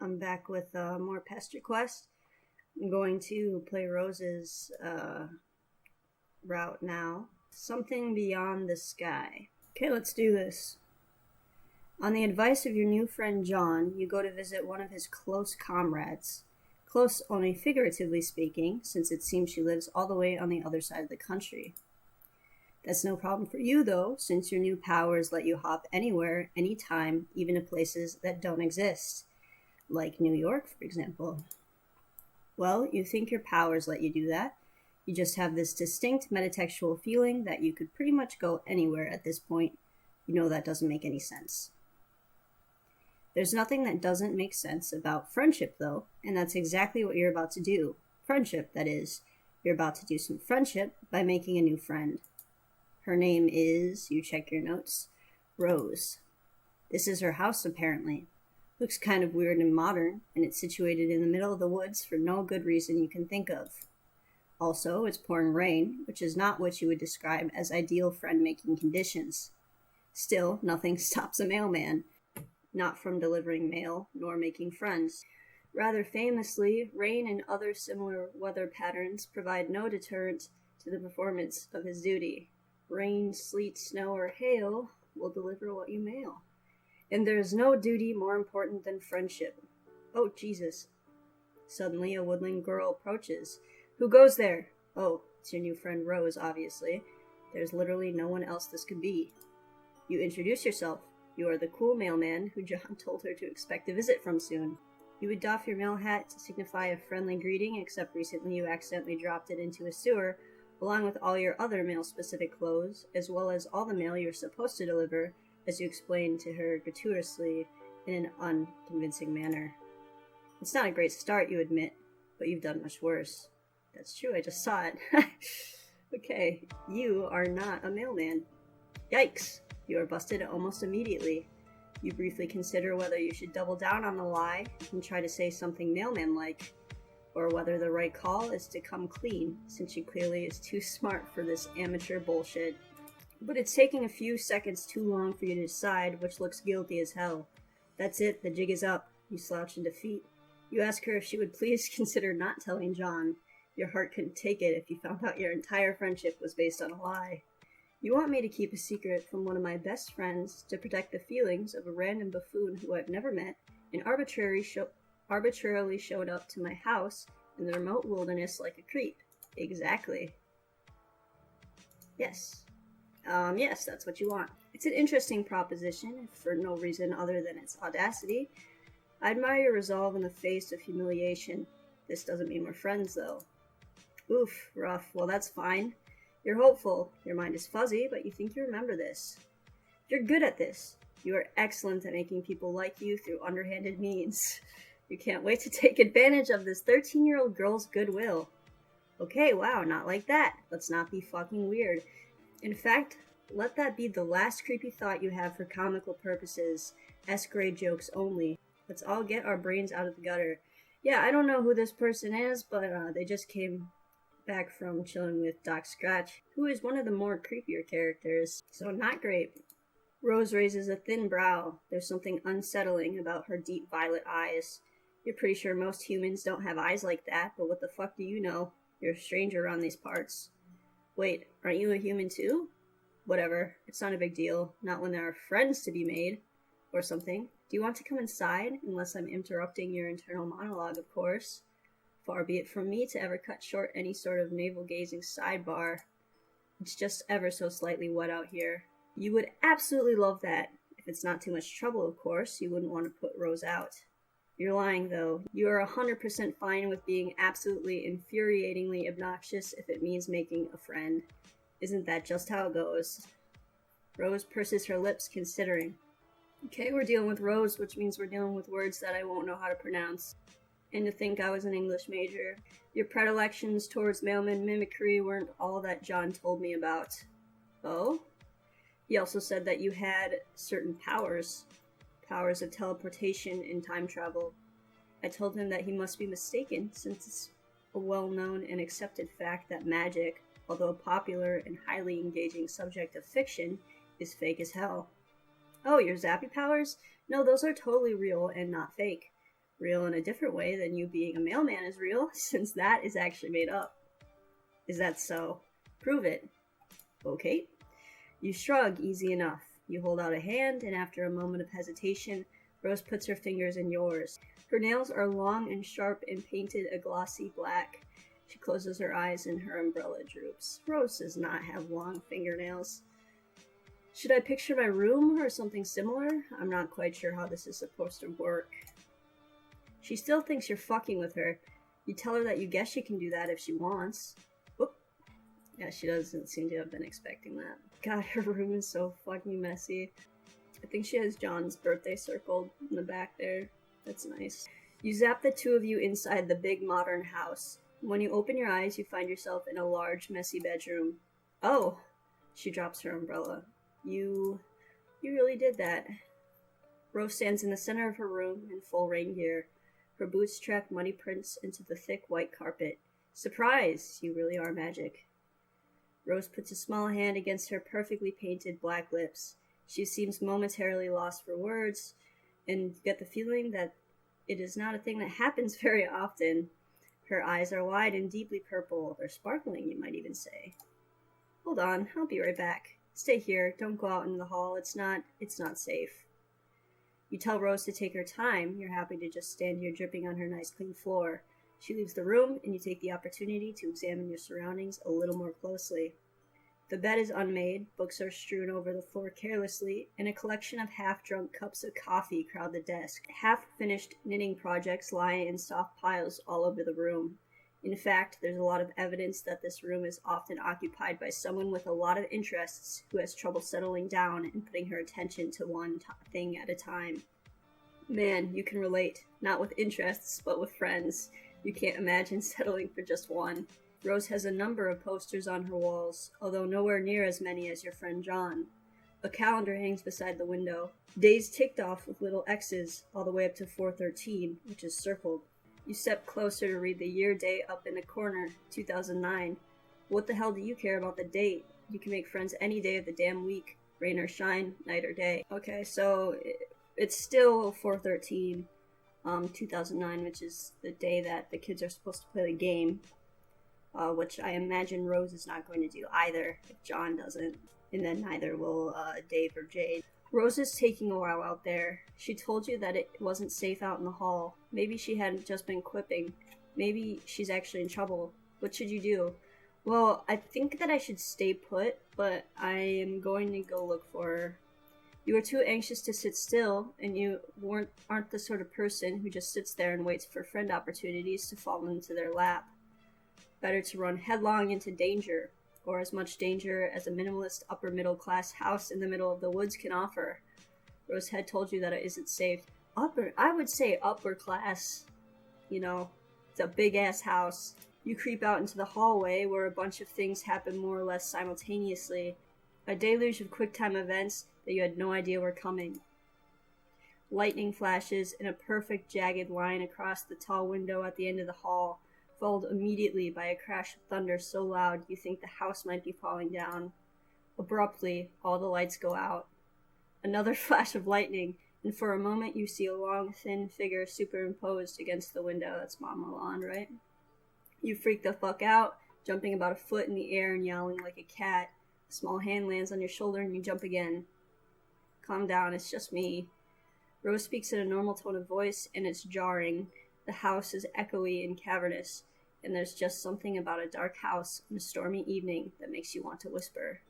I'm back with more Pesterquest. I'm going to play Rose's route now. Something beyond the sky. Okay, let's do this. On the advice of your new friend John, you go to visit one of his close comrades. Close only figuratively speaking, since it seems she lives all the way on the other side of the country. That's no problem for you, though, since your new powers let you hop anywhere, anytime, even to places that don't exist. Like New York, for example. Well, you think your powers let you do that. You just have this distinct metatextual feeling that you could pretty much go anywhere at this point. You know that doesn't make any sense. There's nothing that doesn't make sense about friendship, though, and that's exactly what you're about to do. Friendship, that is. You're about to do some friendship by making a new friend. Her name is, you check your notes, Rose. This is her house, apparently. Looks kind of weird and modern, and it's situated in the middle of the woods for no good reason you can think of. Also, it's pouring rain, which is not what you would describe as ideal friend-making conditions. Still, nothing stops a mailman, not from delivering mail, nor making friends. Rather famously, rain and other similar weather patterns provide no deterrent to the performance of his duty. Rain, sleet, snow, or hail will deliver what you mail. And there is no duty more important than friendship. Oh, Jesus. Suddenly, a woodland girl approaches. Who goes there? Oh, it's your new friend Rose, obviously. There's literally no one else this could be. You introduce yourself. You are the cool mailman who John told her to expect a visit from soon. You would doff your mail hat to signify a friendly greeting, except recently you accidentally dropped it into a sewer, along with all your other mail-specific clothes, as well as all the mail you're supposed to deliver, as you explained to her gratuitously in an unconvincing manner. It's not a great start, you admit, but you've done much worse. That's true, I just saw it. Okay, you are not a mailman. Yikes! You are busted almost immediately. You briefly consider whether you should double down on the lie and try to say something mailman-like, or whether the right call is to come clean, since she clearly is too smart for this amateur bullshit. But it's taking a few seconds too long for you to decide, which looks guilty as hell. That's it, the jig is up. You slouch in defeat. You ask her if she would please consider not telling John. Your heart couldn't take it if you found out your entire friendship was based on a lie. You want me to keep a secret from one of my best friends to protect the feelings of a random buffoon who I've never met and arbitrarily showed up to my house in the remote wilderness like a creep. Exactly. Yes. Yes, that's what you want. It's an interesting proposition, for no reason other than its audacity. I admire your resolve in the face of humiliation. This doesn't mean we're friends, though. Oof, rough. Well, that's fine. You're hopeful. Your mind is fuzzy, but you think you remember this. You're good at this. You are excellent at making people like you through underhanded means. You can't wait to take advantage of this 13-year-old girl's goodwill. Okay, wow, not like that. Let's not be fucking weird. In fact, let that be the last creepy thought you have for comical purposes. S-grade jokes only. Let's all get our brains out of the gutter. Yeah, I don't know who this person is, but they just came back from chilling with Doc Scratch, who is one of the more creepier characters. So not great. Rose raises a thin brow. There's something unsettling about her deep violet eyes. You're pretty sure most humans don't have eyes like that, but what the fuck do you know? You're a stranger around these parts. Wait, aren't you a human too? Whatever, it's not a big deal. Not when there are friends to be made. Or something. Do you want to come inside? Unless I'm interrupting your internal monologue, of course. Far be it from me to ever cut short any sort of navel-gazing sidebar. It's just ever so slightly wet out here. You would absolutely love that. If it's not too much trouble, of course, you wouldn't want to put Rose out. You're lying, though. You are 100% fine with being absolutely infuriatingly obnoxious if it means making a friend. Isn't that just how it goes? Rose purses her lips, considering. Okay, we're dealing with Rose, which means we're dealing with words that I won't know how to pronounce. And to think I was an English major. Your predilections towards mailman mimicry weren't all that John told me about. Oh? He also said that you had certain powers. Powers of teleportation and time travel. I told him that he must be mistaken, since it's a well-known and accepted fact that magic, although a popular and highly engaging subject of fiction, is fake as hell. Oh, your zappy powers? No, those are totally real and not fake. Real in a different way than you being a mailman is real, since that is actually made up. Is that so? Prove it. Okay. You shrug, easy enough. You hold out a hand, and after a moment of hesitation, Rose puts her fingers in yours. Her nails are long and sharp and painted a glossy black. She closes her eyes and her umbrella droops. Rose does not have long fingernails. Should I picture my room or something similar? I'm not quite sure how this is supposed to work. She still thinks you're fucking with her. You tell her that you guess she can do that if she wants. Whoop. Yeah, she doesn't seem to have been expecting that. God, her room is so fucking messy. I think she has John's birthday circled in the back there. That's nice. You zap the two of you inside the big modern house. When you open your eyes, you find yourself in a large, messy bedroom. Oh! She drops her umbrella. You really did that. Rose stands in the center of her room in full rain gear. Her boots track muddy prints into the thick white carpet. Surprise! You really are magic. Rose puts a small hand against her perfectly painted black lips. She seems momentarily lost for words, and get the feeling that it is not a thing that happens very often. Her eyes are wide and deeply purple. They're sparkling, you might even say. Hold on, I'll be right back. Stay here, don't go out in the hall. It's not safe. You tell Rose to take her time. You're happy to just stand here dripping on her nice clean floor. She leaves the room, and you take the opportunity to examine your surroundings a little more closely. The bed is unmade, books are strewn over the floor carelessly, and a collection of half-drunk cups of coffee crowd the desk. Half-finished knitting projects lie in soft piles all over the room. In fact, there's a lot of evidence that this room is often occupied by someone with a lot of interests who has trouble settling down and putting her attention to one thing at a time. Man, you can relate. Not with interests, but with friends. You can't imagine settling for just one. Rose has a number of posters on her walls, although nowhere near as many as your friend John. A calendar hangs beside the window. Days ticked off with little X's, all the way up to 4/13, which is circled. You step closer to read the year day up in the corner, 2009. What the hell do you care about the date? You can make friends any day of the damn week, rain or shine, night or day. Okay, so it's still 4/13, 2009, which is the day that the kids are supposed to play the game, which I imagine Rose is not going to do either if John doesn't, and then neither will Dave or Jade. Rose is taking a while out there. She told you that it wasn't safe out in the hall. Maybe she hadn't just been quipping. Maybe she's actually in trouble. What should you do? Well, I think that I should stay put, but I am going to go look for her. You are too anxious to sit still, and you aren't the sort of person who just sits there and waits for friend opportunities to fall into their lap. Better to run headlong into danger, or as much danger as a minimalist upper-middle-class house in the middle of the woods can offer. Rose had told you that it isn't safe. I would say upper class. You know, it's a big-ass house. You creep out into the hallway where a bunch of things happen more or less simultaneously. A deluge of quick-time events that you had no idea were coming. Lightning flashes in a perfect jagged line across the tall window at the end of the hall, followed immediately by a crash of thunder so loud you think the house might be falling down. Abruptly, all the lights go out. Another flash of lightning, and for a moment you see a long, thin figure superimposed against the window. That's Mama Lawn, right? You freak the fuck out, jumping about a foot in the air and yowling like a cat. A small hand lands on your shoulder and you jump again. Calm down, it's just me. Rose speaks in a normal tone of voice, and it's jarring. The house is echoey and cavernous, and there's just something about a dark house on a stormy evening that makes you want to whisper.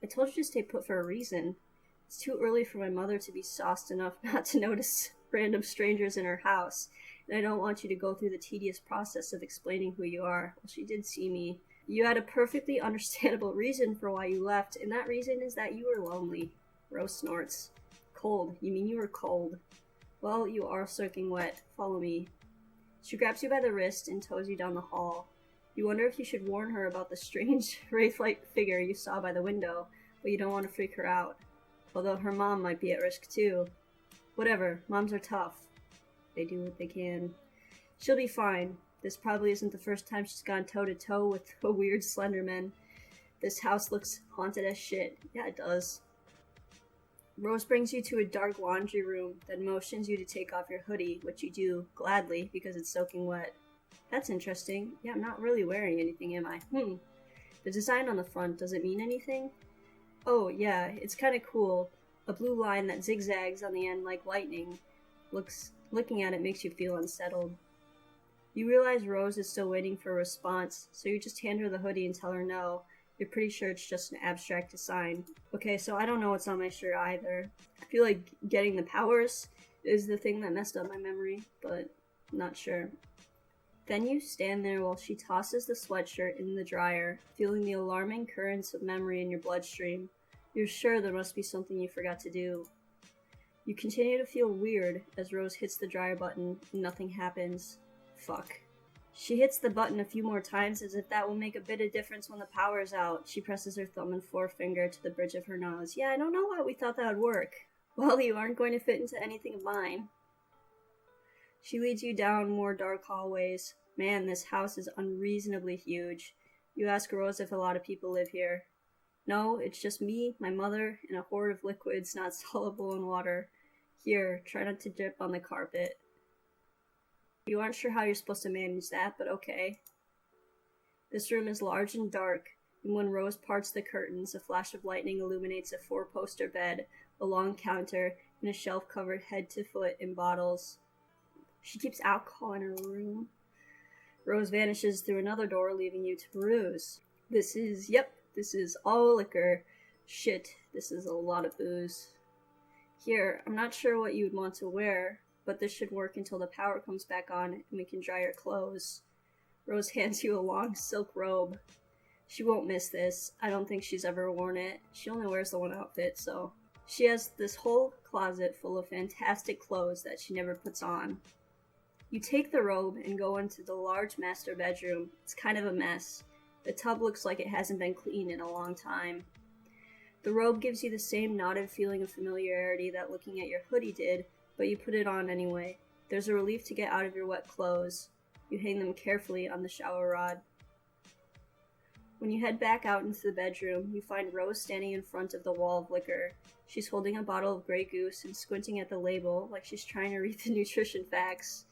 I told you to stay put for a reason. It's too early for my mother to be sauced enough not to notice random strangers in her house, and I don't want you to go through the tedious process of explaining who you are. Well, she did see me. You had a perfectly understandable reason for why you left, and that reason is that you were lonely. Rose snorts. Cold. You mean you were cold? Well, you are soaking wet. Follow me. She grabs you by the wrist and tows you down the hall. You wonder if you should warn her about the strange, wraith-like figure you saw by the window, but you don't want to freak her out. Although her mom might be at risk too. Whatever, moms are tough. They do what they can. She'll be fine. This probably isn't the first time she's gone toe-to-toe with a weird Slenderman. This house looks haunted as shit. Yeah, it does. Rose brings you to a dark laundry room, then motions you to take off your hoodie, which you do gladly because it's soaking wet. That's interesting. Yeah, I'm not really wearing anything, am I? The design on the front, does it mean anything? Oh, yeah, it's kind of cool. A blue line that zigzags on the end like lightning. Looking at it makes you feel unsettled. You realize Rose is still waiting for a response, so you just hand her the hoodie and tell her no. You're pretty sure it's just an abstract design. Okay, so I don't know what's on my shirt either. I feel like getting the powers is the thing that messed up my memory, but not sure. Then you stand there while she tosses the sweatshirt in the dryer, feeling the alarming currents of memory in your bloodstream. You're sure there must be something you forgot to do. You continue to feel weird as Rose hits the dryer button and nothing happens. Fuck. She hits the button a few more times as if that will make a bit of difference when the power's out. She presses her thumb and forefinger to the bridge of her nose. Yeah, I don't know why we thought that would work. Well, you aren't going to fit into anything of mine. She leads you down more dark hallways. Man, this house is unreasonably huge. You ask Rose if a lot of people live here. No, it's just me, my mother, and a horde of liquids not soluble in water. Here, try not to drip on the carpet. You aren't sure how you're supposed to manage that, but okay. This room is large and dark, and when Rose parts the curtains, a flash of lightning illuminates a 4-poster bed, a long counter, and a shelf covered head to foot in bottles. She keeps alcohol in her room. Rose vanishes through another door, leaving you to peruse. This is all liquor. Shit, this is a lot of booze. Here, I'm not sure what you would want to wear, but this should work until the power comes back on and we can dry your clothes. Rose hands you a long silk robe. She won't miss this. I don't think she's ever worn it. She only wears the one outfit, so. She has this whole closet full of fantastic clothes that she never puts on. You take the robe and go into the large master bedroom. It's kind of a mess. The tub looks like it hasn't been cleaned in a long time. The robe gives you the same knotted feeling of familiarity that looking at your hoodie did, but you put it on anyway. There's a relief to get out of your wet clothes. You hang them carefully on the shower rod. When you head back out into the bedroom, you find Rose standing in front of the wall of liquor. She's holding a bottle of Grey Goose and squinting at the label like she's trying to read the nutrition facts.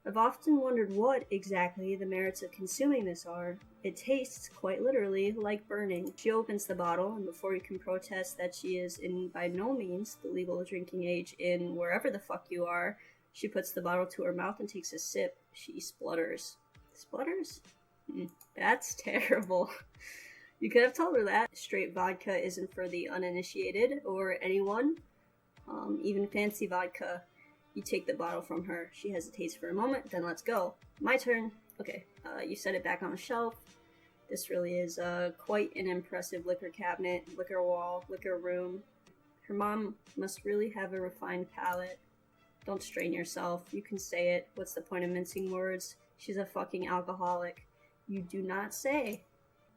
I've often wondered what, exactly, the merits of consuming this are. It tastes, quite literally, like burning. She opens the bottle, and before you can protest that she is in by no means the legal drinking age in wherever the fuck you are, she puts the bottle to her mouth and takes a sip. She splutters. Splutters? That's terrible. You could have told her that. Straight vodka isn't for the uninitiated, or anyone. Even fancy vodka. You take the bottle from her. She hesitates for a moment, then let's go. My turn. Okay, you set it back on the shelf. This really is quite an impressive liquor cabinet, liquor wall, liquor room. Her mom must really have a refined palate. Don't strain yourself. You can say it. What's the point of mincing words? She's a fucking alcoholic. You do not say.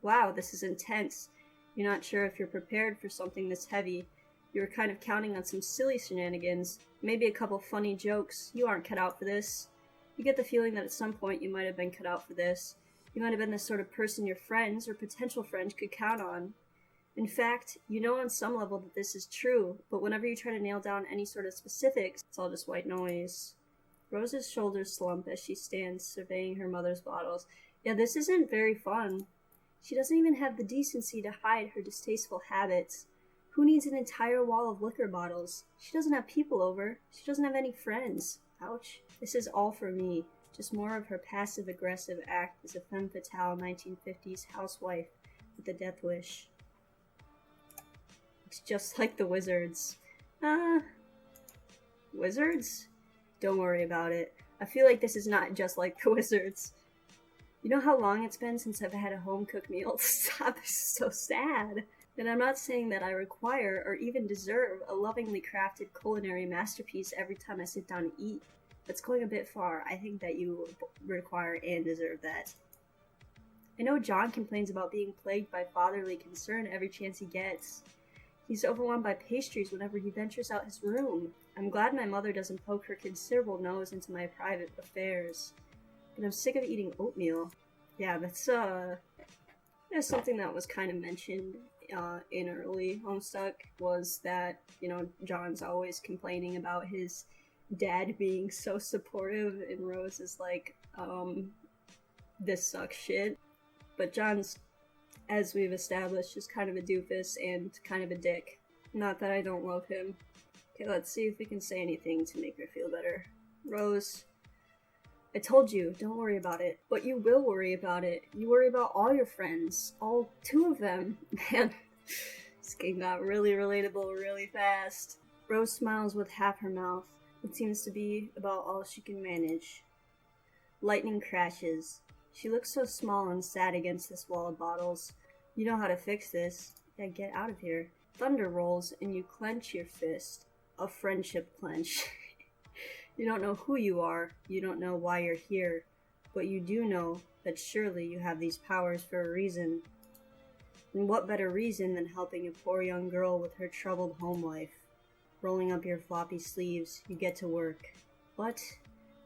Wow, this is intense. You're not sure if you're prepared for something this heavy. You were kind of counting on some silly shenanigans, maybe a couple funny jokes. You aren't cut out for this. You get the feeling that at some point you might have been cut out for this. You might have been the sort of person your friends or potential friends could count on. In fact, you know on some level that this is true, but whenever you try to nail down any sort of specifics, it's all just white noise. Rose's shoulders slump as she stands surveying her mother's bottles. Yeah, this isn't very fun. She doesn't even have the decency to hide her distasteful habits. Who needs an entire wall of liquor bottles? She doesn't have people over. She doesn't have any friends. Ouch. This is all for me. Just more of her passive-aggressive act as a femme fatale 1950s housewife with a death wish. It's just like the Wizards. Wizards? Don't worry about it. I feel like this is not just like the Wizards. You know how long it's been since I've had a home-cooked meal? Stop, this is so sad. And I'm not saying that I require or even deserve a lovingly crafted culinary masterpiece every time I sit down to eat. That's going a bit far. I think that you require and deserve that. I know John complains about being plagued by fatherly concern every chance he gets. He's overwhelmed by pastries whenever he ventures out his room. I'm glad my mother doesn't poke her considerable nose into my private affairs. But I'm sick of eating oatmeal. Yeah, that's something that was kind of mentioned in early Homestuck was that, John's always complaining about his dad being so supportive, and Rose is like, this sucks shit. But John's, as we've established, is kind of a doofus and kind of a dick. Not that I don't love him. Okay, let's see if we can say anything to make her feel better. Rose, I told you, don't worry about it. But you will worry about it. You worry about all your friends. All 2 of them. Man, this game got really relatable really fast. Rose smiles with half her mouth. It seems to be about all she can manage. Lightning crashes. She looks so small and sad against this wall of bottles. You know how to fix this. Yeah, get out of here. Thunder rolls and you clench your fist. A friendship clench. You don't know who you are. You don't know why you're here. But you do know that surely you have these powers for a reason. And what better reason than helping a poor young girl with her troubled home life? Rolling up your floppy sleeves, you get to work. What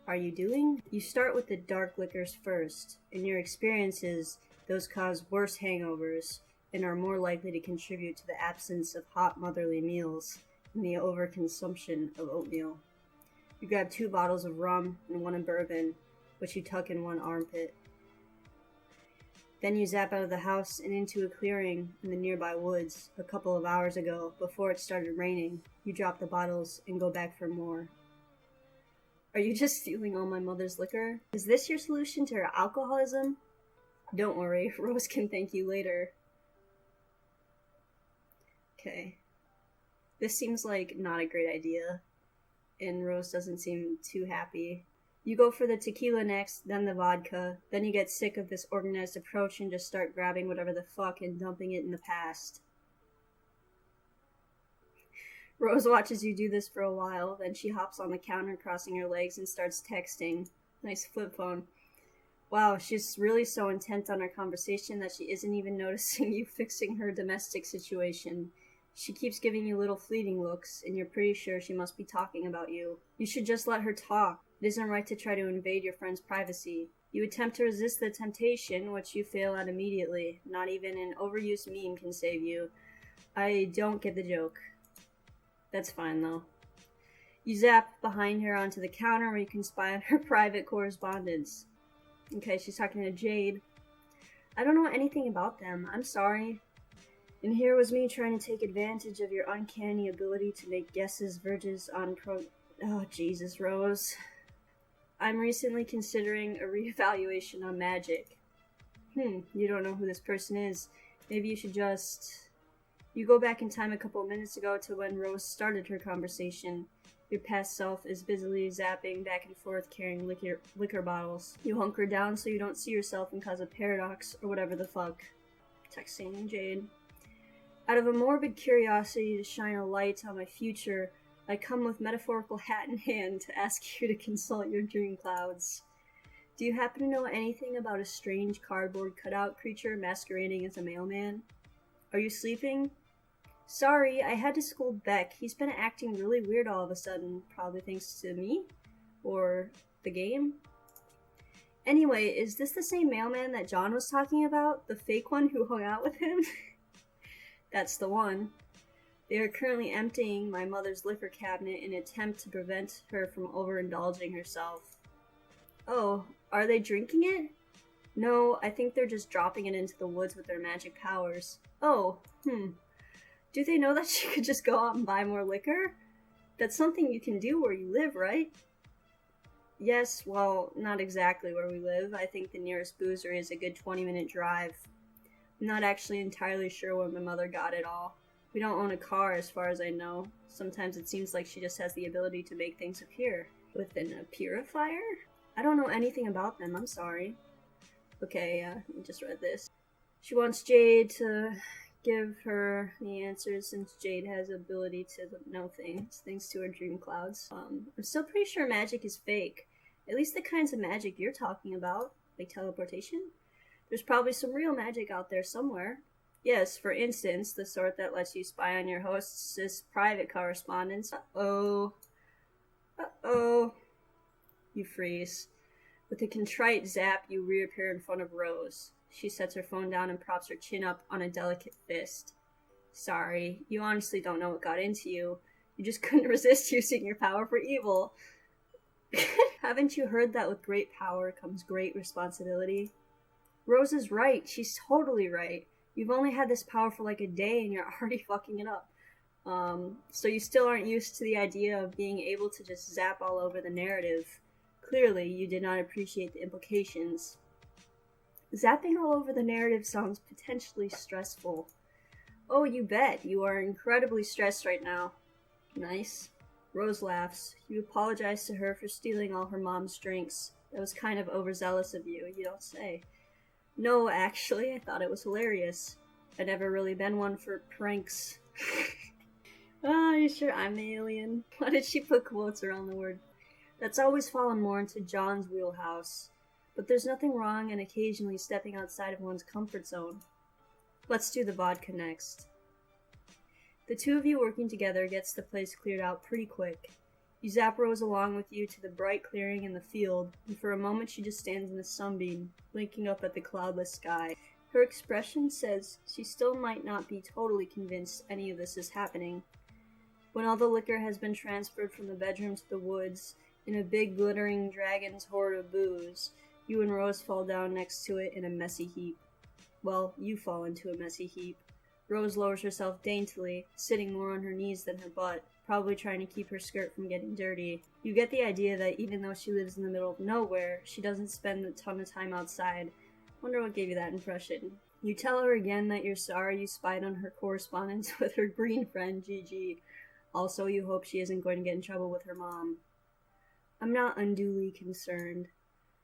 are you doing? You start with the dark liquors first. In your experiences, those cause worse hangovers and are more likely to contribute to the absence of hot motherly meals and the overconsumption of oatmeal. You grab 2 bottles of rum and 1 of bourbon, which you tuck in one armpit. Then you zap out of the house and into a clearing in the nearby woods. A couple of hours ago, before it started raining, you drop the bottles and go back for more. Are you just stealing all my mother's liquor? Is this your solution to her alcoholism? Don't worry, Rose can thank you later. Okay. This seems like not a great idea, and Rose doesn't seem too happy. You go for the tequila next, then the vodka, then you get sick of this organized approach and just start grabbing whatever the fuck and dumping it in the past. Rose watches you do this for a while, then she hops on the counter crossing her legs and starts texting. Nice flip phone. Wow, she's really so intent on her conversation that she isn't even noticing you fixing her domestic situation. She keeps giving you little fleeting looks, and you're pretty sure she must be talking about you. You should just let her talk. It isn't right to try to invade your friend's privacy. You attempt to resist the temptation, which you fail at immediately. Not even an overused meme can save you. I don't get the joke. That's fine, though. You zap behind her onto the counter where you can spy on her private correspondence. Okay, she's talking to Jade. I don't know anything about them. I'm sorry. And here was me trying to take advantage of your uncanny ability to make guesses verges on Oh, Jesus, Rose. I'm recently considering a reevaluation on magic. You don't know who this person is. Maybe you should just... You go back in time a couple of minutes ago to when Rose started her conversation. Your past self is busily zapping back and forth carrying liquor bottles. You hunker down so you don't see yourself and cause a paradox or whatever the fuck. Texting Jade. Out of a morbid curiosity to shine a light on my future, I come with metaphorical hat in hand to ask you to consult your dream clouds. Do you happen to know anything about a strange cardboard cutout creature masquerading as a mailman? Are you sleeping? Sorry, I had to scold Beck. He's been acting really weird all of a sudden, probably thanks to me? Or the game? Anyway, is this the same mailman that John was talking about? The fake one who hung out with him? That's the one. They are currently emptying my mother's liquor cabinet in an attempt to prevent her from overindulging herself. Oh, are they drinking it? No, I think they're just dropping it into the woods with their magic powers. Oh, Do they know that she could just go out and buy more liquor? That's something you can do where you live, right? Yes, well, not exactly where we live. I think the nearest boozery is a good 20-minute drive. I'm not actually entirely sure where my mother got it all. We don't own a car as far as I know. Sometimes it seems like she just has the ability to make things appear. Within a purifier? I don't know anything about them, I'm sorry. Okay, I just read this. She wants Jade to give her the answers since Jade has the ability to know things, thanks to her dream clouds. I'm still pretty sure magic is fake. At least the kinds of magic you're talking about, like teleportation. There's probably some real magic out there somewhere. Yes, for instance, the sort that lets you spy on your host's private correspondence. Uh-oh. Uh-oh. You freeze. With a contrite zap, you reappear in front of Rose. She sets her phone down and props her chin up on a delicate fist. Sorry, you honestly don't know what got into you. You just couldn't resist using your power for evil. Haven't you heard that with great power comes great responsibility? Rose is right. She's totally right. You've only had this power for like a day and you're already fucking it up. So you still aren't used to the idea of being able to just zap all over the narrative. Clearly, you did not appreciate the implications. Zapping all over the narrative sounds potentially stressful. Oh, you bet. You are incredibly stressed right now. Nice. Rose laughs. You apologize to her for stealing all her mom's drinks. That was kind of overzealous of you, you don't say. No, actually, I thought it was hilarious. I've never really been one for pranks. You sure I'm the alien? Why did she put quotes around the word? That's always fallen more into John's wheelhouse. But there's nothing wrong in occasionally stepping outside of one's comfort zone. Let's do the vodka next. The two of you working together gets the place cleared out pretty quick. You zap Rose along with you to the bright clearing in the field, and for a moment she just stands in the sunbeam, blinking up at the cloudless sky. Her expression says she still might not be totally convinced any of this is happening. When all the liquor has been transferred from the bedroom to the woods, in a big glittering dragon's hoard of booze, you and Rose fall down next to it in a messy heap. Well, you fall into a messy heap. Rose lowers herself daintily, sitting more on her knees than her butt, probably trying to keep her skirt from getting dirty. You get the idea that even though she lives in the middle of nowhere, she doesn't spend a ton of time outside. Wonder what gave you that impression. You tell her again that you're sorry you spied on her correspondence with her green friend, Gigi. Also, you hope she isn't going to get in trouble with her mom. I'm not unduly concerned.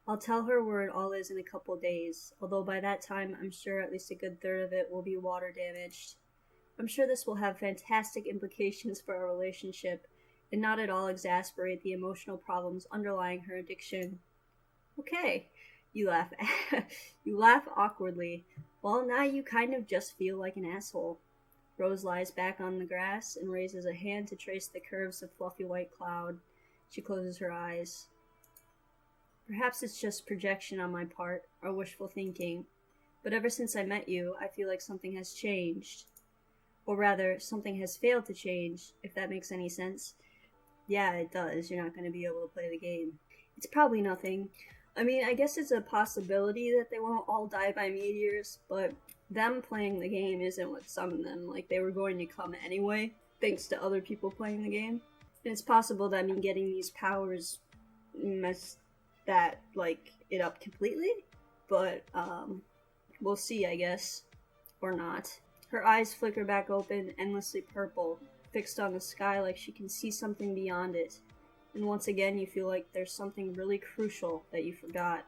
I'll tell her where it all is in a couple days, although by that time I'm sure at least a good third of it will be water damaged. I'm sure this will have fantastic implications for our relationship, and not at all exasperate the emotional problems underlying her addiction. Okay, you laugh. You laugh awkwardly. Well, now you kind of just feel like an asshole. Rose lies back on the grass and raises a hand to trace the curves of fluffy white cloud. She closes her eyes. Perhaps it's just projection on my part, or wishful thinking, but ever since I met you, I feel like something has changed. Or rather, something has failed to change, if that makes any sense. Yeah, it does. You're not going to be able to play the game. It's probably nothing. I mean, I guess it's a possibility that they won't all die by meteors, but them playing the game isn't what summoned them. Like, they were going to come anyway, thanks to other people playing the game. And it's possible that me getting these powers messed that, it up completely, but, we'll see, I guess. Or not. Her eyes flicker back open, endlessly purple, fixed on the sky like she can see something beyond it. And once again you feel like there's something really crucial that you forgot.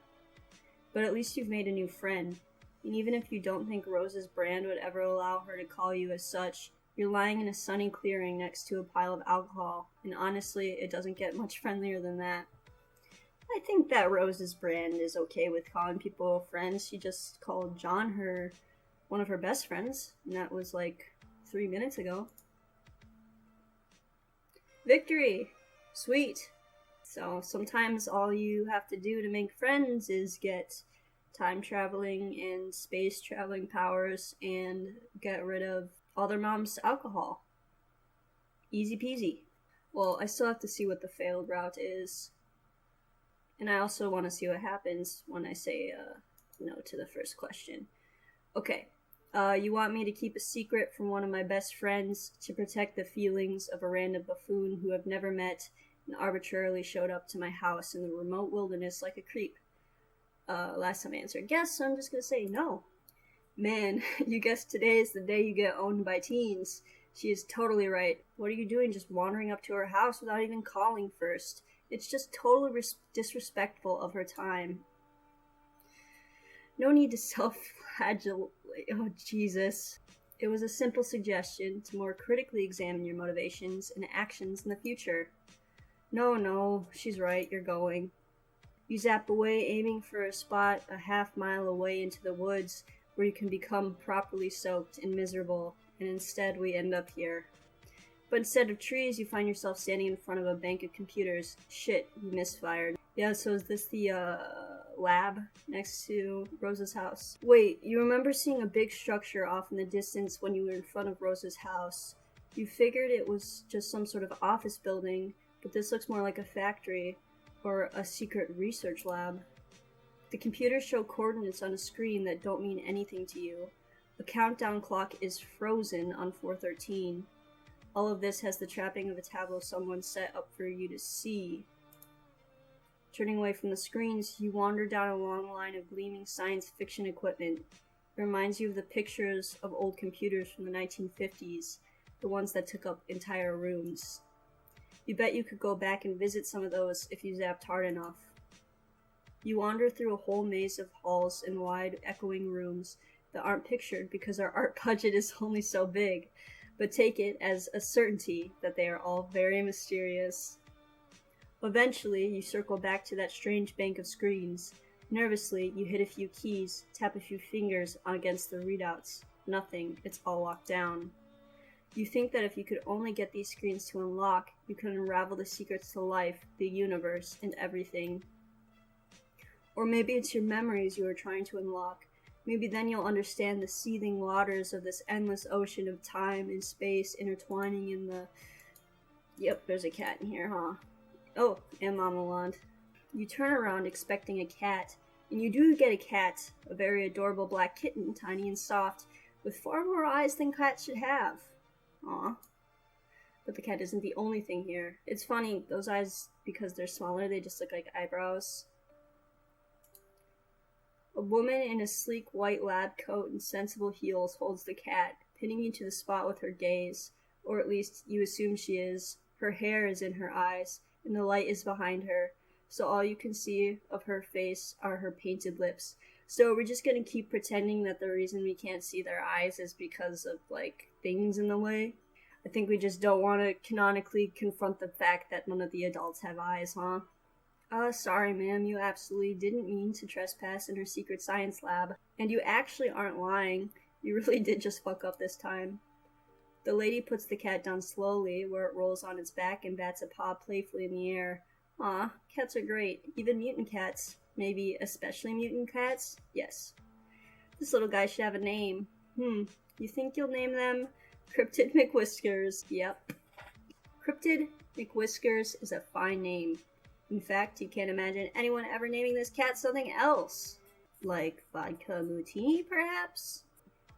But at least you've made a new friend, and even if you don't think Rose's brand would ever allow her to call you as such, you're lying in a sunny clearing next to a pile of alcohol, and honestly, it doesn't get much friendlier than that. I think that Rose's brand is okay with calling people friends. She just called John one of her best friends, and that was 3 minutes ago. Victory! Sweet! So sometimes all you have to do to make friends is get time traveling and space traveling powers and get rid of all their mom's alcohol. Easy peasy. Well, I still have to see what the failed route is. And I also want to see what happens when I say no to the first question. Okay, you want me to keep a secret from one of my best friends to protect the feelings of a random buffoon who I've never met and arbitrarily showed up to my house in the remote wilderness like a creep. Last time I answered yes, so I'm just gonna say no. Man, you guessed today is the day you get owned by teens. She is totally right. What are you doing just wandering up to her house without even calling first? It's just totally disrespectful of her time. No need to self-flagellate. Oh, Jesus. It was a simple suggestion to more critically examine your motivations and actions in the future. No, she's right, you're going. You zap away, aiming for a spot a half-mile away into the woods where you can become properly soaked and miserable, and instead we end up here. But instead of trees, you find yourself standing in front of a bank of computers. Shit, you misfired. Yeah, so is this the, lab next to Rosa's house. Wait, you remember seeing a big structure off in the distance when you were in front of Rosa's house. You figured it was just some sort of office building, but this looks more like a factory or a secret research lab. The computers show coordinates on a screen that don't mean anything to you. A countdown clock is frozen on 4:13. All of this has the trapping of a tableau someone set up for you to see. Turning away from the screens, you wander down a long line of gleaming science fiction equipment. It reminds you of the pictures of old computers from the 1950s, the ones that took up entire rooms. You bet you could go back and visit some of those if you zapped hard enough. You wander through a whole maze of halls and wide, echoing rooms that aren't pictured because our art budget is only so big, but take it as a certainty that they are all very mysterious. Eventually, you circle back to that strange bank of screens. Nervously, you hit a few keys, tap a few fingers against the readouts. Nothing, it's all locked down. You think that if you could only get these screens to unlock, you could unravel the secrets to life, the universe, and everything. Or maybe it's your memories you are trying to unlock. Maybe then you'll understand the seething waters of this endless ocean of time and space intertwining in the... Yep, there's a cat in here, huh? Oh, and Mama Land. You turn around expecting a cat, and you do get a cat, a very adorable black kitten, tiny and soft, with far more eyes than cats should have. Aw. But the cat isn't the only thing here. It's funny, those eyes, because they're smaller, they just look like eyebrows. A woman in a sleek white lab coat and sensible heels holds the cat, pinning you to the spot with her gaze, or at least you assume she is. Her hair is in her eyes, and the light is behind her, so all you can see of her face are her painted lips. So we're just gonna keep pretending that the reason we can't see their eyes is because of, like, things in the way. I think we just don't want to canonically confront the fact that none of the adults have eyes, huh? Sorry ma'am, you absolutely didn't mean to trespass in her secret science lab. And you actually aren't lying. You really did just fuck up this time. The lady puts the cat down slowly, where it rolls on its back and bats a paw playfully in the air. Aw, cats are great. Even mutant cats. Maybe especially mutant cats? Yes. This little guy should have a name. You think you'll name them Cryptid McWhiskers? Yep. Cryptid McWhiskers is a fine name. In fact, you can't imagine anyone ever naming this cat something else. Like vodka martini, perhaps?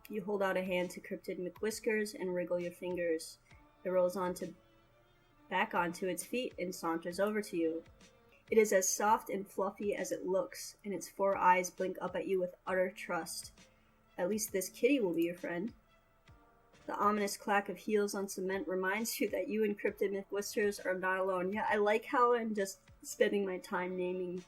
You hold out a hand to Cryptid McWhiskers and wriggle your fingers. It rolls back onto its feet and saunters over to you. It is as soft and fluffy as it looks, and its 4 eyes blink up at you with utter trust. At least this kitty will be your friend. The ominous clack of heels on cement reminds you that you and Cryptid McWhiskers are not alone. Yeah, I like how I'm just spending my time naming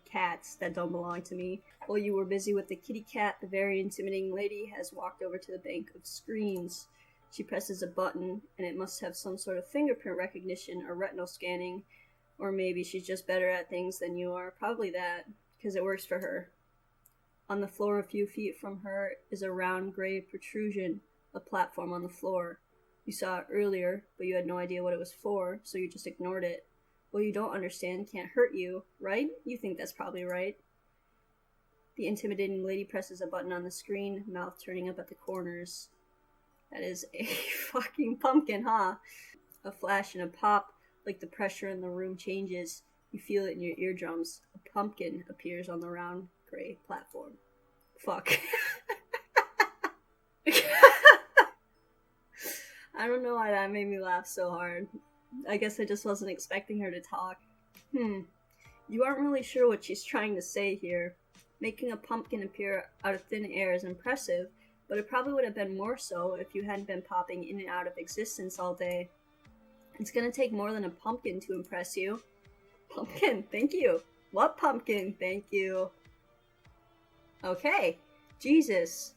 cats that don't belong to me. While you were busy with the kitty cat, the very intimidating lady has walked over to the bank of screens. She presses a button, and it must have some sort of fingerprint recognition or retinal scanning, or maybe she's just better at things than you are. Probably that, because it works for her. On the floor a few feet from her is a round gray protrusion, a platform on the floor. You saw it earlier, but you had no idea what it was for, so you just ignored it. What you don't understand can't hurt you, right? You think that's probably right. The intimidating lady presses a button on the screen, mouth turning up at the corners. That is a fucking pumpkin, huh? A flash and a pop, like the pressure in the room changes. You feel it in your eardrums. A pumpkin appears on the round gray platform. Fuck. I don't know why that made me laugh so hard. I guess I just wasn't expecting her to talk. You aren't really sure what she's trying to say here. Making a pumpkin appear out of thin air is impressive, but it probably would have been more so if you hadn't been popping in and out of existence all day. It's gonna take more than a pumpkin to impress you. Pumpkin, thank you. What pumpkin? Thank you. Okay. Jesus.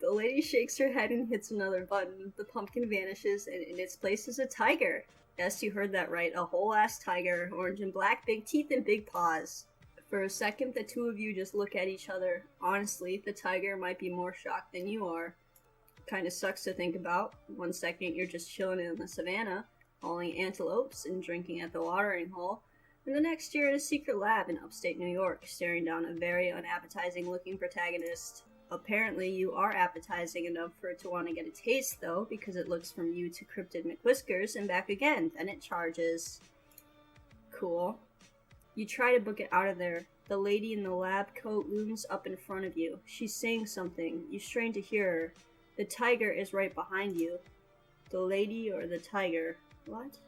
The lady shakes her head and hits another button. The pumpkin vanishes, and in its place is a tiger. Yes, you heard that right. A whole ass tiger. Orange and black, big teeth and big paws. For a second, the two of you just look at each other. Honestly, the tiger might be more shocked than you are. Kinda sucks to think about. 1 second, you're just chilling in the savannah, hauling antelopes and drinking at the watering hole. And the next you're in a secret lab in upstate New York, staring down a very unappetizing looking protagonist. Apparently you are appetizing enough for it to want to get a taste though, because it looks from you to Cryptid McWhiskers and back again, then it charges. Cool. You try to book it out of there. The lady in the lab coat looms up in front of you. She's saying something. You strain to hear her. The tiger is right behind you. The lady or the tiger? What?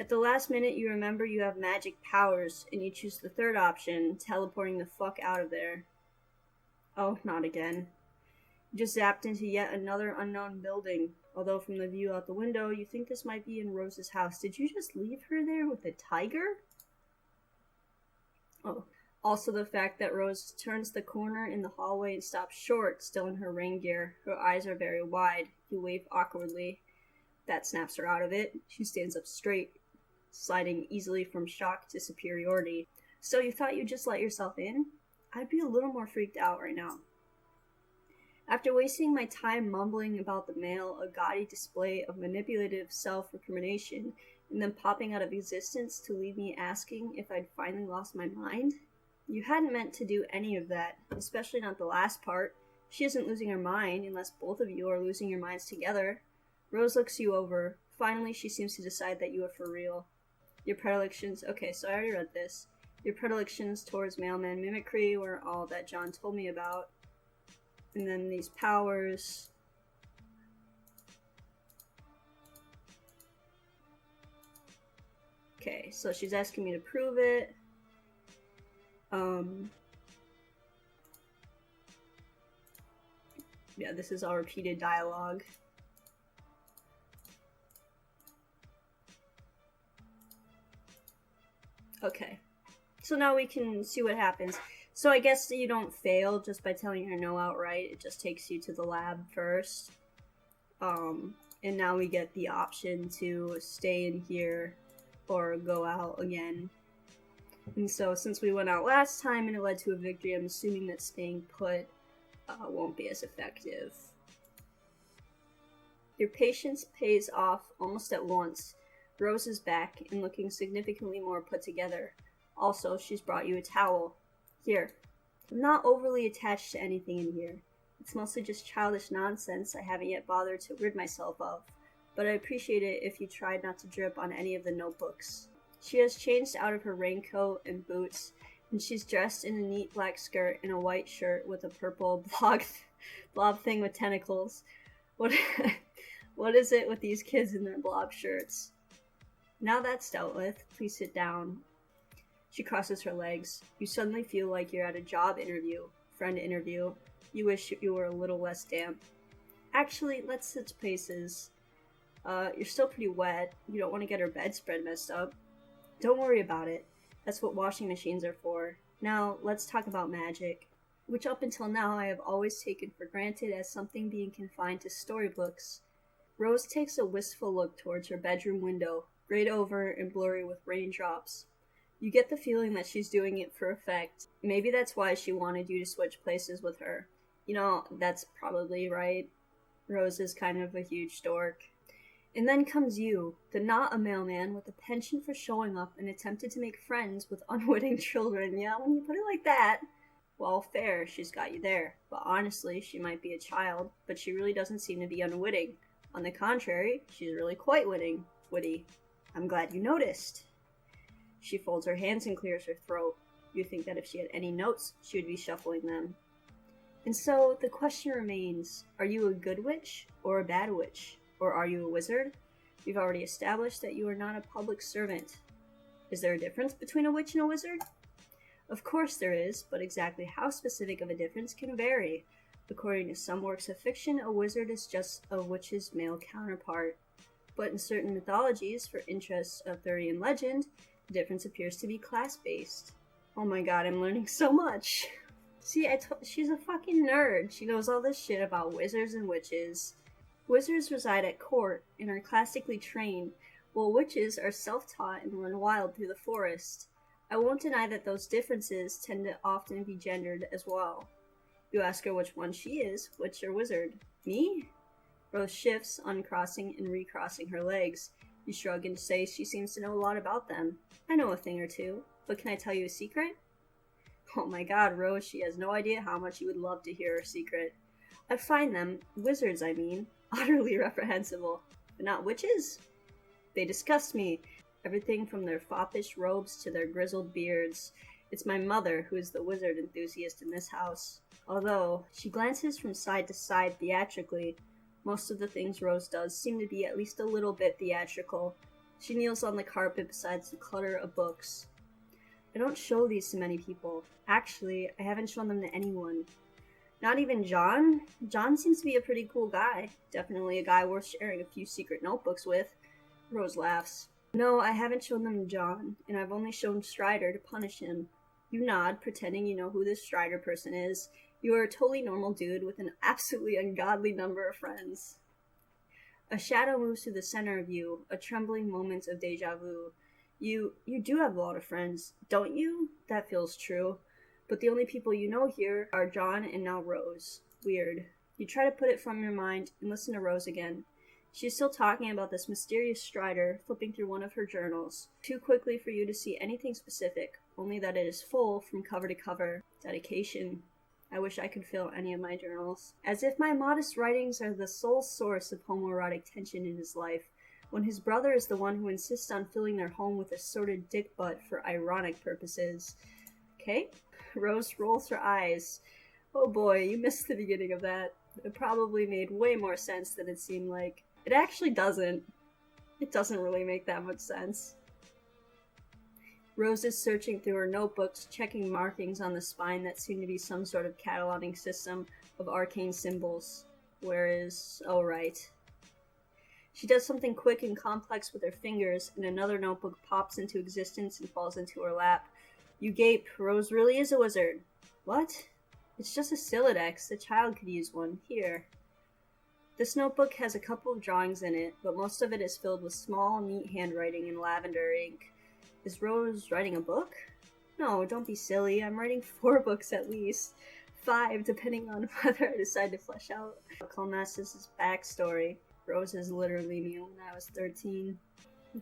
At the last minute, you remember you have magic powers, and you choose the third option, teleporting the fuck out of there. Oh, not again. You just zapped into yet another unknown building. Although from the view out the window, you think this might be in Rose's house. Did you just leave her there with a tiger? Oh. Also the fact that Rose turns the corner in the hallway and stops short, still in her rain gear. Her eyes are very wide. You wave awkwardly. That snaps her out of it. She stands up straight, sliding easily from shock to superiority. So you thought you'd just let yourself in? I'd be a little more freaked out right now. After wasting my time mumbling about the mail, a gaudy display of manipulative self-recrimination, and then popping out of existence to leave me asking if I'd finally lost my mind? You hadn't meant to do any of that, especially not the last part. She isn't losing her mind unless both of you are losing your minds together. Rose looks you over. Finally, she seems to decide that you are for real. Your predilections... Okay, so I already read this. Your predilections towards mailman mimicry were all that John told me about. And then these powers... Okay, so she's asking me to prove it. Yeah, this is all repeated dialogue. Okay, so now we can see what happens. So I guess you don't fail just by telling her no outright. It just takes you to the lab first. And now we get the option to stay in here or go out again. And so since we went out last time and it led to a victory, I'm assuming that staying put won't be as effective. Your patience pays off almost at once. Rose is back and looking significantly more put together. Also, she's brought you a towel. Here. I'm not overly attached to anything in here. It's mostly just childish nonsense I haven't yet bothered to rid myself of, but I'd appreciate it if you tried not to drip on any of the notebooks. She has changed out of her raincoat and boots, and she's dressed in a neat black skirt and a white shirt with a purple blob thing with tentacles. What is it with these kids in their blob shirts? Now that's dealt with, please sit down. She crosses her legs. You suddenly feel like you're at a job interview, friend interview. You wish you were a little less damp. Actually, let's switch places. You're still pretty wet. You don't want to get her bedspread messed up. Don't worry about it. That's what washing machines are for. Now, let's talk about magic, which up until now I have always taken for granted as something being confined to storybooks. Rose takes a wistful look towards her bedroom window, grayed over and blurry with raindrops. You get the feeling that she's doing it for effect. Maybe that's why she wanted you to switch places with her. You know, that's probably right. Rose is kind of a huge dork. And then comes you, the not a mailman with a penchant for showing up and attempted to make friends with unwitting children. Yeah, when you put it like that. Well, fair, she's got you there. But honestly, she might be a child, but she really doesn't seem to be unwitting. On the contrary, she's really quite witty. I'm glad you noticed. She folds her hands and clears her throat. You think that if she had any notes, she would be shuffling them. And so, the question remains, are you a good witch or a bad witch? Or are you a wizard? We've already established that you are not a public servant. Is there a difference between a witch and a wizard? Of course there is, but exactly how specific of a difference can vary. According to some works of fiction, a wizard is just a witch's male counterpart. But in certain mythologies, for interests of theory and legend, the difference appears to be class-based. Oh my god, I'm learning so much! See, she's a fucking nerd. She knows all this shit about wizards and witches. Wizards reside at court and are classically trained, while witches are self-taught and run wild through the forest. I won't deny that those differences tend to often be gendered as well. You ask her which one she is, witch or wizard. Me? Rose shifts, uncrossing and recrossing her legs. You shrug and say she seems to know a lot about them. I know a thing or two, but can I tell you a secret? Oh my god, Rose, she has no idea how much you would love to hear her secret. I find them, wizards I mean, utterly reprehensible. But not witches? They disgust me. Everything from their foppish robes to their grizzled beards. It's my mother who is the wizard enthusiast in this house. Although, she glances from side to side theatrically, most of the things Rose does seem to be at least a little bit theatrical. She kneels on the carpet beside the clutter of books. I don't show these to many people. Actually, I haven't shown them to anyone. Not even John? John seems to be a pretty cool guy. Definitely a guy worth sharing a few secret notebooks with. Rose laughs. No, I haven't shown them to John, and I've only shown Strider to punish him. You nod, pretending you know who this Strider person is. You are a totally normal dude with an absolutely ungodly number of friends. A shadow moves to the center of you, a trembling moment of deja vu. You do have a lot of friends, don't you? That feels true. But the only people you know here are John and now Rose. Weird. You try to put it from your mind and listen to Rose again. She's still talking about this mysterious Strider, flipping through one of her journals. Too quickly for you to see anything specific, only that it is full from cover to cover. Dedication. I wish I could fill any of my journals. As if my modest writings are the sole source of homoerotic tension in his life, when his brother is the one who insists on filling their home with a sordid dick butt for ironic purposes. Okay? Rose rolls her eyes. Oh boy, you missed the beginning of that. It probably made way more sense than it seemed like. It actually doesn't. It doesn't really make that much sense. Rose is searching through her notebooks, checking markings on the spine that seem to be some sort of cataloging system of arcane symbols. Where is... oh, right. She does something quick and complex with her fingers, and another notebook pops into existence and falls into her lap. You gape. Rose really is a wizard. What? It's just a Silodex. A child could use one. Here. This notebook has a couple of drawings in it, but most of it is filled with small, neat handwriting in lavender ink. Is Rose writing a book? No, don't be silly. I'm writing 4 books at least. 5, depending on whether I decide to flesh out Calmassus' backstory. Rose is literally me when I was 13.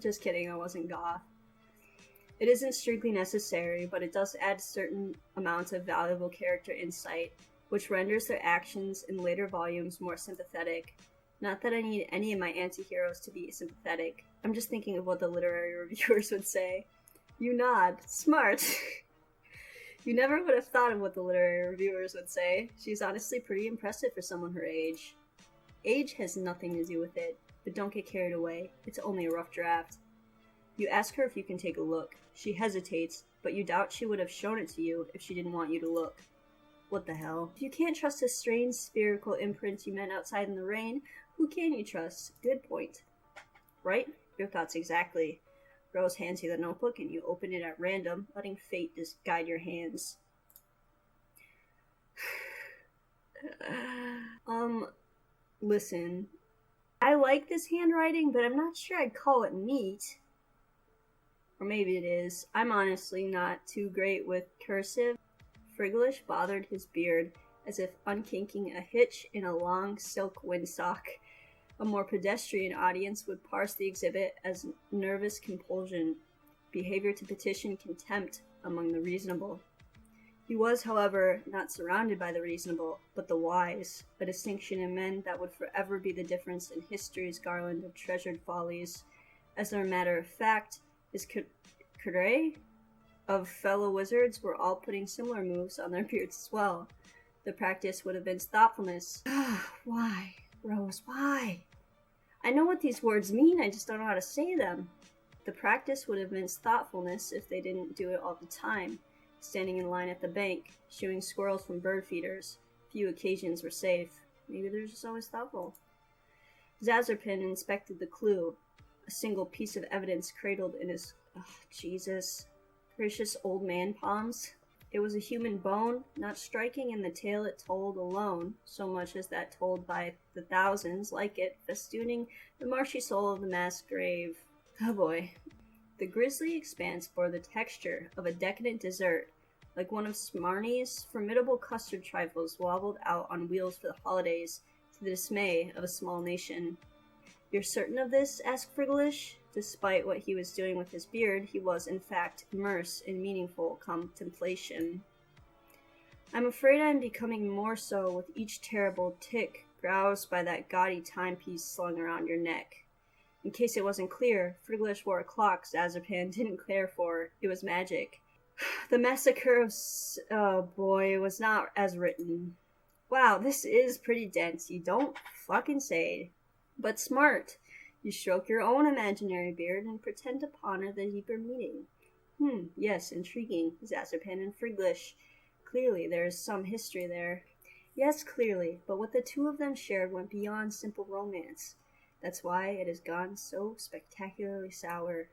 Just kidding, I wasn't goth. It isn't strictly necessary, but it does add certain amounts of valuable character insight, which renders their actions in later volumes more sympathetic. Not that I need any of my anti-heroes to be sympathetic. I'm just thinking of what the literary reviewers would say. You nod. Smart! You never would have thought of what the literary reviewers would say. She's honestly pretty impressive for someone her age. Age has nothing to do with it, but don't get carried away. It's only a rough draft. You ask her if you can take a look. She hesitates, but you doubt she would have shown it to you if she didn't want you to look. What the hell? If you can't trust a strange spherical imprint you met outside in the rain, who can you trust? Good point. Right? Your thoughts exactly. Rose hands you the notebook and you open it at random, letting fate just guide your hands. Listen. I like this handwriting, but I'm not sure I'd call it neat. Or maybe it is. I'm honestly not too great with cursive. Frigglish bothered his beard, as if unkinking a hitch in a long silk windsock. A more pedestrian audience would parse the exhibit as nervous compulsion, behavior to petition contempt among the reasonable. He was, however, not surrounded by the reasonable, but the wise, a distinction in men that would forever be the difference in history's garland of treasured follies. As a matter of fact, his cadre of fellow wizards were all putting similar moves on their beards as well. The practice would have been thoughtfulness. Why, Rose, why? I know what these words mean, I just don't know how to say them. The practice would have been thoughtfulness if they didn't do it all the time. Standing in line at the bank, shooing squirrels from bird feeders. Few occasions were safe. Maybe they're just always thoughtful. Zazerpin inspected the clue, a single piece of evidence cradled in his... Jesus. Gracious old man palms. It was a human bone, not striking in the tale it told alone, so much as that told by the thousands like it, festooning the marshy soul of the mass grave. Oh boy. The grisly expanse bore the texture of a decadent dessert, like one of Smarnie's formidable custard trifles wobbled out on wheels for the holidays, to the dismay of a small nation. You're certain of this? Asked Frigglish. Despite what he was doing with his beard, he was in fact immersed in meaningful contemplation. I'm afraid I am becoming more so with each terrible tick groused by that gaudy timepiece slung around your neck. In case it wasn't clear, Friglish wore a clock Zazapan didn't care for. It was magic. The massacre of oh boy, was not as written. Wow, this is pretty dense. You don't fucking say. But smart. You stroke your own imaginary beard and pretend to ponder the deeper meaning. Yes, intriguing. Zazapan and Friglish. Clearly, there is some history there. Yes, clearly, but what the two of them shared went beyond simple romance. That's why it has gone so spectacularly sour.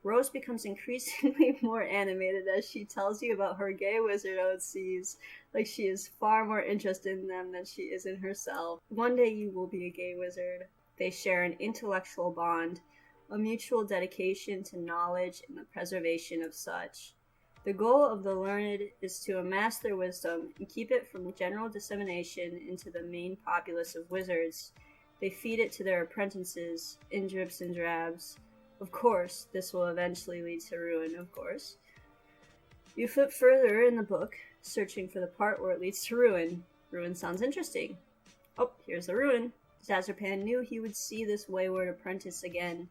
Rose becomes increasingly more animated as she tells you about her gay wizard OCs, like she is far more interested in them than she is in herself. One day you will be a gay wizard. They share an intellectual bond, a mutual dedication to knowledge and the preservation of such. The goal of the learned is to amass their wisdom and keep it from general dissemination into the main populace of wizards. They feed it to their apprentices in drips and drabs. Of course, this will eventually lead to ruin, of course. You flip further in the book, searching for the part where it leads to ruin. Ruin sounds interesting. Oh, here's the ruin. Zazapan knew he would see this wayward apprentice again.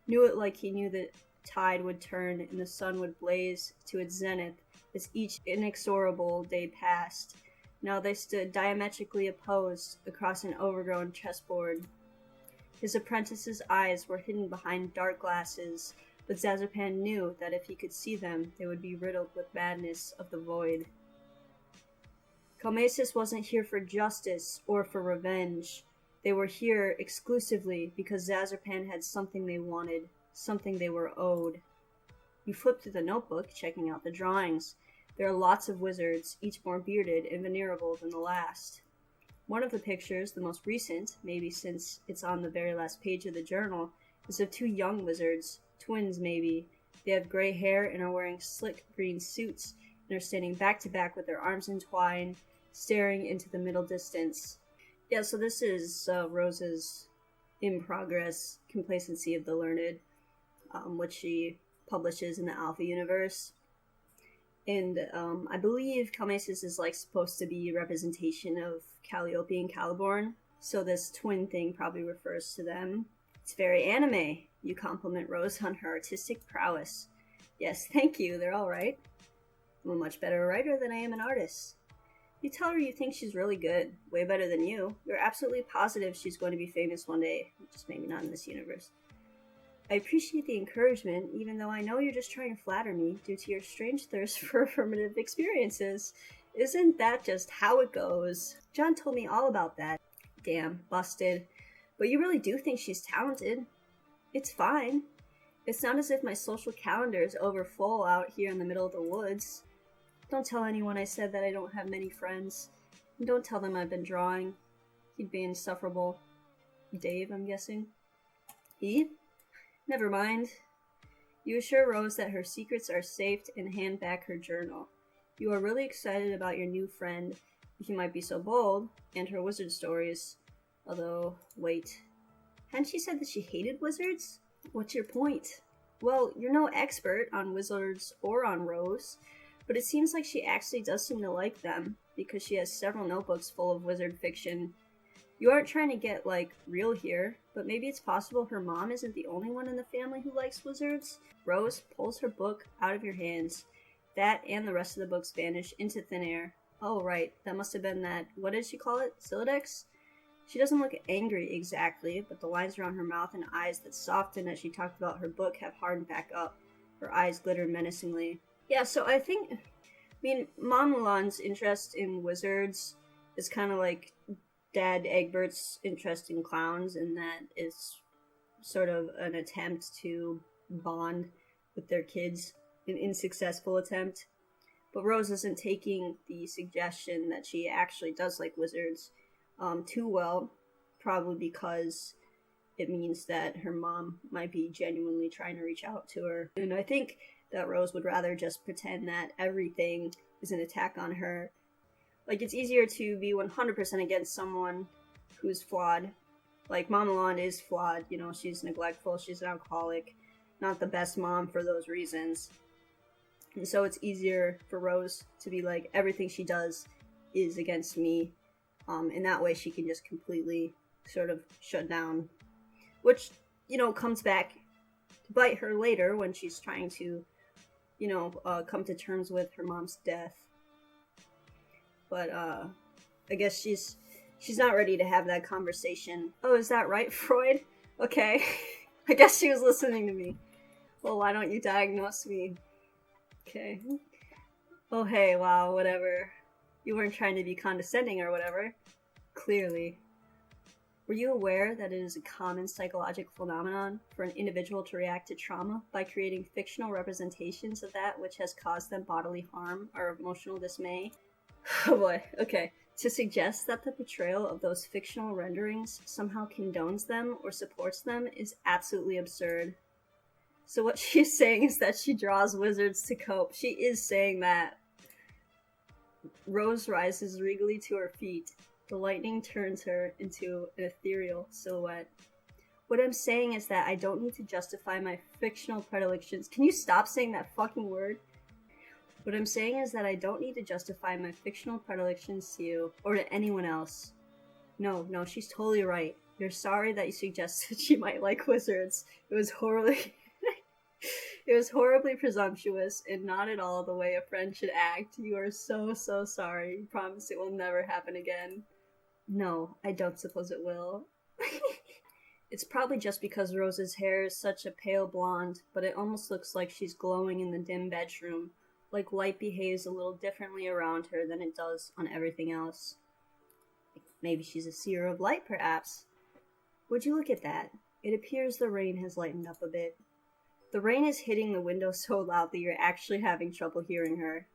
Knew it like he knew the tide would turn and the sun would blaze to its zenith as each inexorable day passed. Now they stood diametrically opposed across an overgrown chessboard. His apprentice's eyes were hidden behind dark glasses, but Zazapan knew that if he could see them, they would be riddled with madness of the void. Calmesis wasn't here for justice or for revenge. They were here exclusively because Zazapan had something they wanted, something they were owed. You flip through the notebook, checking out the drawings. There are lots of wizards, each more bearded and venerable than the last. One of the pictures, the most recent, maybe since it's on the very last page of the journal, is of two young wizards, twins maybe. They have gray hair and are wearing slick green suits and are standing back to back with their arms entwined, staring into the middle distance. Yeah, so this is Rose's in progress Complacency of the Learned, which she publishes in the Alpha universe. And I believe Calmesis is like supposed to be a representation of Calliope and Caliborn, so this twin thing probably refers to them. It's very anime. You compliment Rose on her artistic prowess. Yes, thank you, they're all right. I'm a much better writer than I am an artist. You tell her you think she's really good, way better than you. You're absolutely positive she's going to be famous one day, just maybe not in this universe. I appreciate the encouragement, even though I know you're just trying to flatter me due to your strange thirst for affirmative experiences. Isn't that just how it goes? John told me all about that. Damn, busted. But you really do think she's talented. It's fine. It's not as if my social calendar is overfull out here in the middle of the woods. Don't tell anyone I said that I don't have many friends. And don't tell them I've been drawing. He'd be insufferable. Dave, I'm guessing. He? Never mind. You assure Rose that her secrets are safe and hand back her journal. You are really excited about your new friend, if you might be so bold, and her wizard stories. Although, wait. Hadn't she said that she hated wizards? What's your point? Well, you're no expert on wizards or on Rose, but it seems like she actually does seem to like them, because she has several notebooks full of wizard fiction. You aren't trying to get, real here, but maybe it's possible her mom isn't the only one in the family who likes wizards? Rose pulls her book out of your hands. That and the rest of the books vanish into thin air. Oh, right, that must have been that, what did she call it, Silodex? She doesn't look angry exactly, but the lines around her mouth and eyes that softened as she talked about her book have hardened back up. Her eyes glitter menacingly. Yeah, so I mean, Mom Mulan's interest in wizards is kind of like Dad Egbert's interest in clowns, and that is sort of an attempt to bond with their kids, an unsuccessful attempt. But Rose isn't taking the suggestion that she actually does like wizards too well, probably because it means that her mom might be genuinely trying to reach out to her. And I think that Rose would rather just pretend that everything is an attack on her. Like, it's easier to be 100% against someone who's flawed, and then pretend that everything is an attack on them. And I think that Rose would rather just pretend that everything is an attack on her. Like, it's easier to be 100% against someone who's flawed, and then pretend that everything is an attack on them. Like, Mama Lon is flawed, you know, she's neglectful, she's an alcoholic, not the best mom for those reasons. And so it's easier for Rose to be like, everything she does is against me. In that way, she can just completely sort of shut down. Which, you know, comes back to bite her later when she's trying to, you know, come to terms with her mom's death. But, I guess she's not ready to have that conversation. Oh, is that right, Freud? Okay. I guess she was listening to me. Well, why don't you diagnose me? Okay. Oh, hey, wow, whatever. You weren't trying to be condescending or whatever. Clearly. Were you aware that it is a common psychological phenomenon for an individual to react to trauma by creating fictional representations of that which has caused them bodily harm or emotional dismay? Oh boy, okay. To suggest that the portrayal of those fictional renderings somehow condones them or supports them is absolutely absurd. So what she's saying is that she draws wizards to cope. She is saying that. Rose rises regally to her feet. The lightning turns her into an ethereal silhouette. What I'm saying is that I don't need to justify my fictional predilections. Can you stop saying that fucking word? What I'm saying is that I don't need to justify my fictional predilections to you or to anyone else. No, she's totally right. You're sorry that you suggested she might like wizards. It was horribly presumptuous and not at all the way a friend should act. You are so sorry. You promise it will never happen again. No, I don't suppose it will. It's probably just because Rose's hair is such a pale blonde, but it almost looks like she's glowing in the dim bedroom, like light behaves a little differently around her than it does on everything else. Maybe she's a seer of light, perhaps. Would you look at that? It appears the rain has lightened up a bit. The rain is hitting the window so loud that you're actually having trouble hearing her.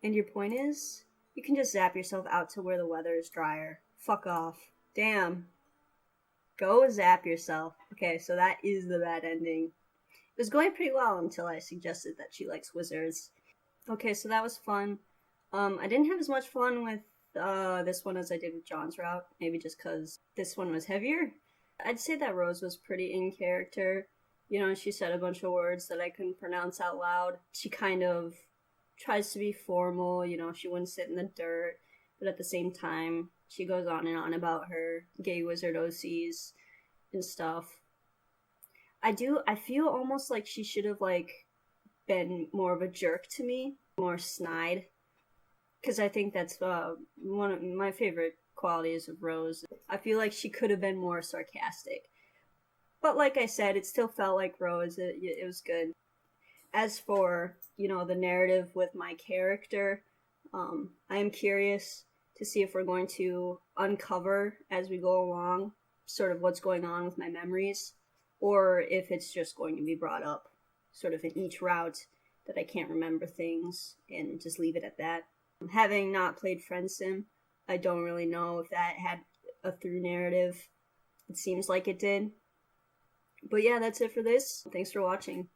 And your point is? You can just zap yourself out to where the weather is drier. Fuck off. Damn. Go zap yourself. Okay, so that is the bad ending. It was going pretty well until I suggested that she likes wizards. Okay, so that was fun. I didn't have as much fun with this one as I did with John's route. Maybe just because this one was heavier. I'd say that Rose was pretty in character. You know, she said a bunch of words that I couldn't pronounce out loud. She kind of tries to be formal, you know, she wouldn't sit in the dirt, but at the same time, she goes on and on about her gay wizard OCs and stuff. I feel almost like she should have, like, been more of a jerk to me, more snide, because I think that's one of my favorite qualities of Rose. I feel like she could have been more sarcastic. But like I said, it still felt like Rose. It was good. As for, you know, the narrative with my character, I am curious to see if we're going to uncover as we go along sort of what's going on with my memories, or if it's just going to be brought up sort of in each route that I can't remember things and just leave it at that. Having not played Friend Sim, I don't really know if that had a through narrative. It seems like it did. But yeah, that's it for this. Thanks for watching.